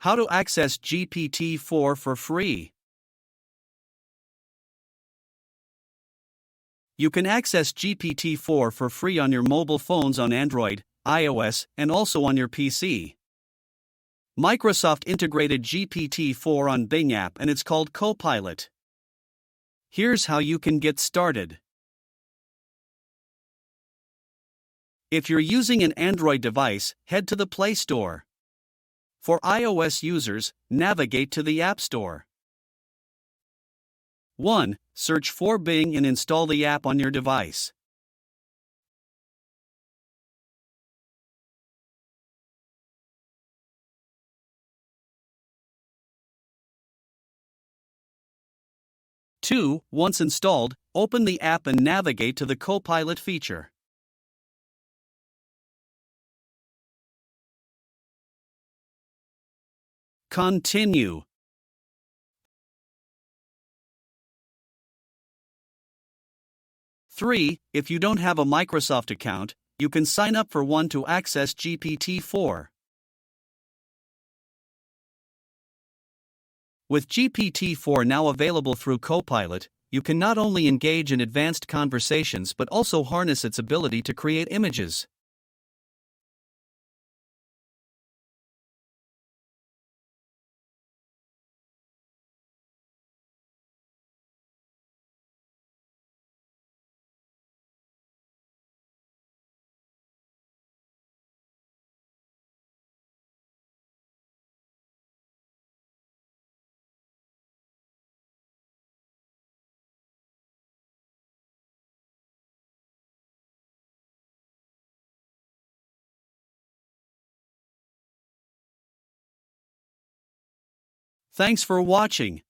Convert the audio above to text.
How to access GPT-4 for free. You can access GPT-4 for free on your mobile phones on Android, iOS, and also on your PC. Microsoft integrated GPT-4 on Bing app and it's called Copilot. Here's how you can get started. If you're using an Android device, head to the Play Store. For iOS users, navigate to the App Store. 1. Search for Bing and install the app on your device. Two. Once installed, open the app and navigate to the Copilot feature. Continue. 3. If you don't have a Microsoft account, you can sign up for one to access GPT-4. With GPT-4 now available through Copilot, you can not only engage in advanced conversations but also harness its ability to create images. Thanks for watching.